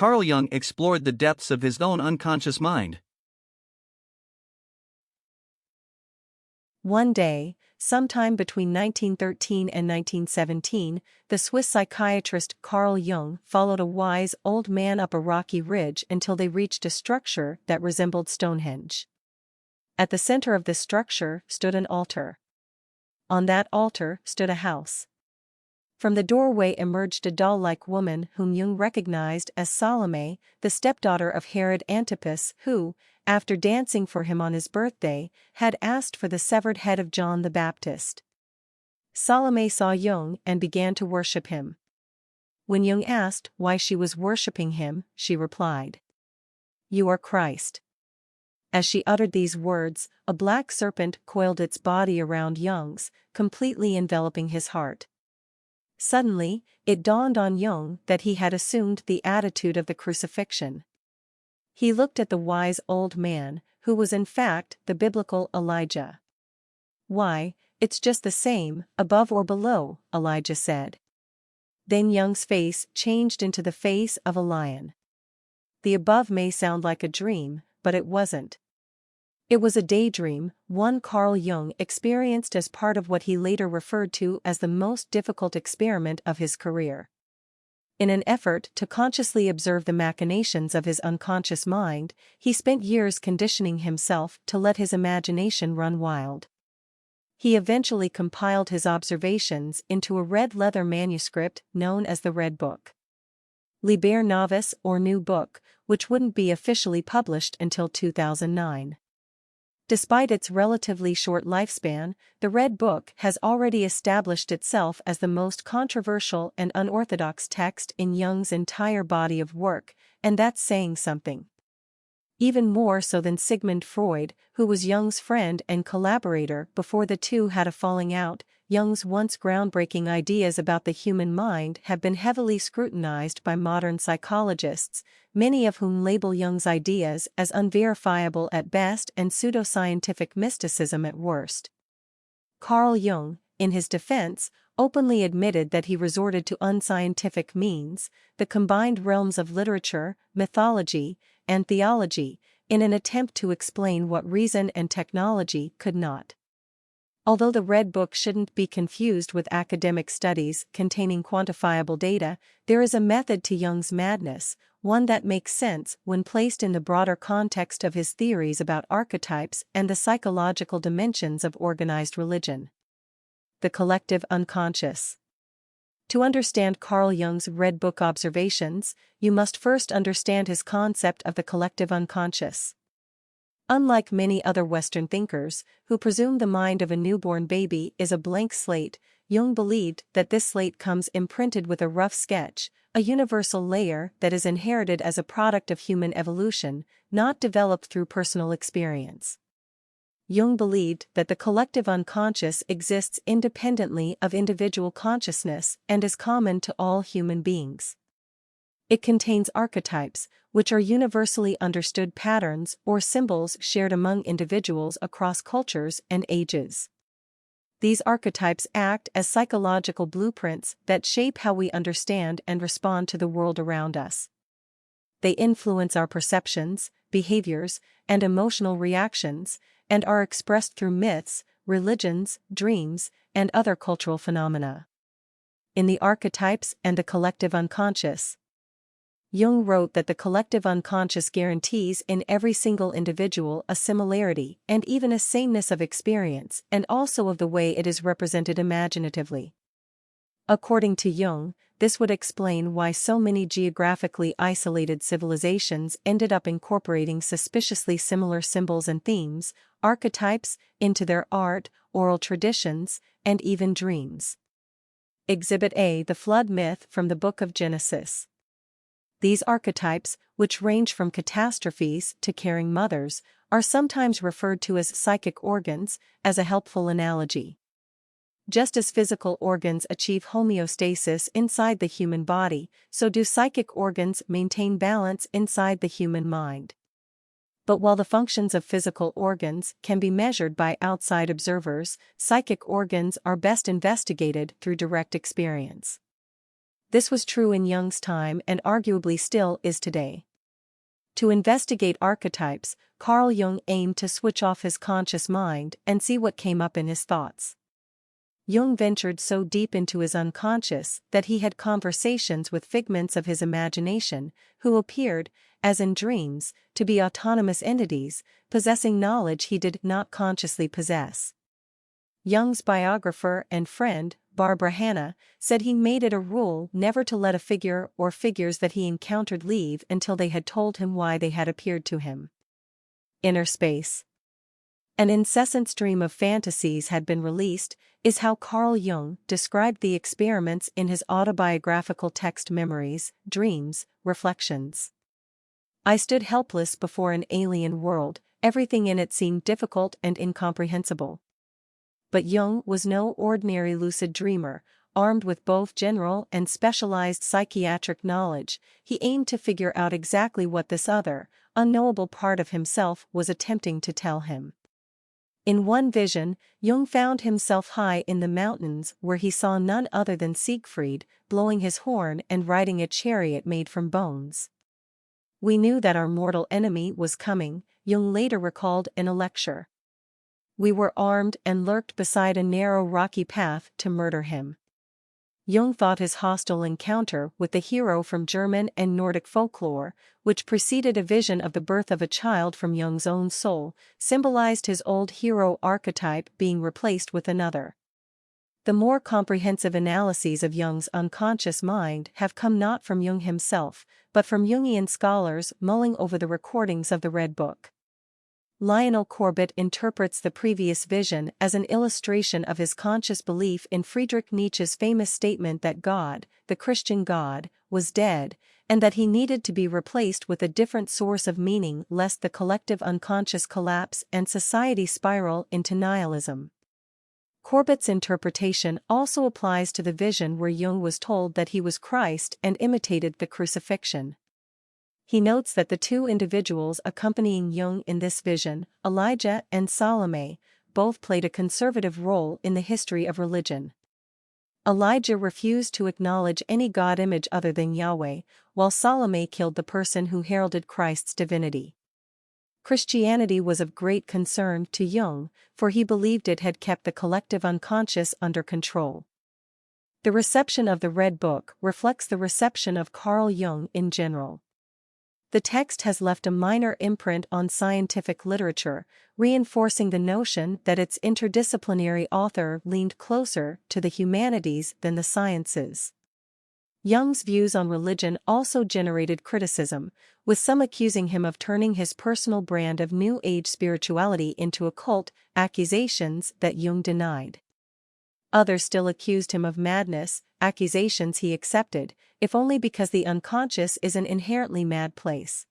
Carl Jung explored the depths of his own unconscious mind. One day, sometime between 1913 and 1917, the Swiss psychiatrist Carl Jung followed a wise old man up a rocky ridge until they reached a structure that resembled Stonehenge. At the center of this structure stood an altar. On that altar stood a house. From the doorway emerged a doll-like woman whom Jung recognized as Salome, the stepdaughter of Herod Antipas, who, after dancing for him on his birthday, had asked for the severed head of John the Baptist. Salome saw Jung and began to worship him. When Jung asked why she was worshiping him, she replied, "You are Christ." As she uttered these words, a black serpent coiled its body around Jung's, completely enveloping his heart. Suddenly, it dawned on Jung that he had assumed the attitude of the crucifixion. He looked at the wise old man, who was in fact the biblical Elijah. "Why, it's just the same, above or below," Elijah said. Then Jung's face changed into the face of a lion. The above may sound like a dream, but it wasn't. It was a daydream, one Carl Jung experienced as part of what he later referred to as the most difficult experiment of his career. In an effort to consciously observe the machinations of his unconscious mind, he spent years conditioning himself to let his imagination run wild. He eventually compiled his observations into a red leather manuscript known as the Red Book. Liber Novus or New Book, which wouldn't be officially published until 2009. Despite its relatively short lifespan, the Red Book has already established itself as the most controversial and unorthodox text in Jung's entire body of work, and that's saying something. Even more so than Sigmund Freud, who was Jung's friend and collaborator before the two had a falling out, Jung's once groundbreaking ideas about the human mind have been heavily scrutinized by modern psychologists, many of whom label Jung's ideas as unverifiable at best and pseudoscientific mysticism at worst. Carl Jung, in his defense, openly admitted that he resorted to unscientific means, the combined realms of literature, mythology, and theology, in an attempt to explain what reason and technology could not. Although the Red Book shouldn't be confused with academic studies containing quantifiable data, there is a method to Jung's madness, one that makes sense when placed in the broader context of his theories about archetypes and the psychological dimensions of organized religion. The collective unconscious. To understand Carl Jung's Red Book observations, you must first understand his concept of the collective unconscious. Unlike many other Western thinkers, who presume the mind of a newborn baby is a blank slate, Jung believed that this slate comes imprinted with a rough sketch, a universal layer that is inherited as a product of human evolution, not developed through personal experience. Jung believed that the collective unconscious exists independently of individual consciousness and is common to all human beings. It contains archetypes, which are universally understood patterns or symbols shared among individuals across cultures and ages. These archetypes act as psychological blueprints that shape how we understand and respond to the world around us. They influence our perceptions, behaviors, and emotional reactions, and are expressed through myths, religions, dreams, and other cultural phenomena. In The Archetypes and the Collective Unconscious, Jung wrote that the collective unconscious guarantees in every single individual a similarity and even a sameness of experience and also of the way it is represented imaginatively. According to Jung, this would explain why so many geographically isolated civilizations ended up incorporating suspiciously similar symbols and themes, archetypes, into their art, oral traditions, and even dreams. Exhibit A: The Flood Myth from the Book of Genesis. These archetypes, which range from catastrophes to caring mothers, are sometimes referred to as psychic organs, as a helpful analogy. Just as physical organs achieve homeostasis inside the human body, so do psychic organs maintain balance inside the human mind. But while the functions of physical organs can be measured by outside observers, psychic organs are best investigated through direct experience. This was true in Jung's time and arguably still is today. To investigate archetypes, Carl Jung aimed to switch off his conscious mind and see what came up in his thoughts. Jung ventured so deep into his unconscious that he had conversations with figments of his imagination, who appeared, as in dreams, to be autonomous entities, possessing knowledge he did not consciously possess. Jung's biographer and friend, Barbara Hanna, said he made it a rule never to let a figure or figures that he encountered leave until they had told him why they had appeared to him. Inner space. An incessant stream of fantasies had been released, is how Carl Jung described the experiments in his autobiographical text Memories, Dreams, Reflections. I stood helpless before an alien world, everything in it seemed difficult and incomprehensible. But Jung was no ordinary lucid dreamer. Armed with both general and specialized psychiatric knowledge, he aimed to figure out exactly what this other, unknowable part of himself was attempting to tell him. In one vision, Jung found himself high in the mountains where he saw none other than Siegfried, blowing his horn and riding a chariot made from bones. We knew that our mortal enemy was coming, Jung later recalled in a lecture. We were armed and lurked beside a narrow rocky path to murder him. Jung thought his hostile encounter with the hero from German and Nordic folklore, which preceded a vision of the birth of a child from Jung's own soul, symbolized his old hero archetype being replaced with another. The more comprehensive analyses of Jung's unconscious mind have come not from Jung himself, but from Jungian scholars mulling over the recordings of the Red Book. Lionel Corbett interprets the previous vision as an illustration of his conscious belief in Friedrich Nietzsche's famous statement that God, the Christian God, was dead, and that he needed to be replaced with a different source of meaning lest the collective unconscious collapse and society spiral into nihilism. Corbett's interpretation also applies to the vision where Jung was told that he was Christ and imitated the crucifixion. He notes that the two individuals accompanying Jung in this vision, Elijah and Salome, both played a conservative role in the history of religion. Elijah refused to acknowledge any God image other than Yahweh, while Salome killed the person who heralded Christ's divinity. Christianity was of great concern to Jung, for he believed it had kept the collective unconscious under control. The reception of the Red Book reflects the reception of Carl Jung in general. The text has left a minor imprint on scientific literature, reinforcing the notion that its interdisciplinary author leaned closer to the humanities than the sciences. Jung's views on religion also generated criticism, with some accusing him of turning his personal brand of New Age spirituality into a cult, accusations that Jung denied. Others still accused him of madness, accusations he accepted, if only because the unconscious is an inherently mad place.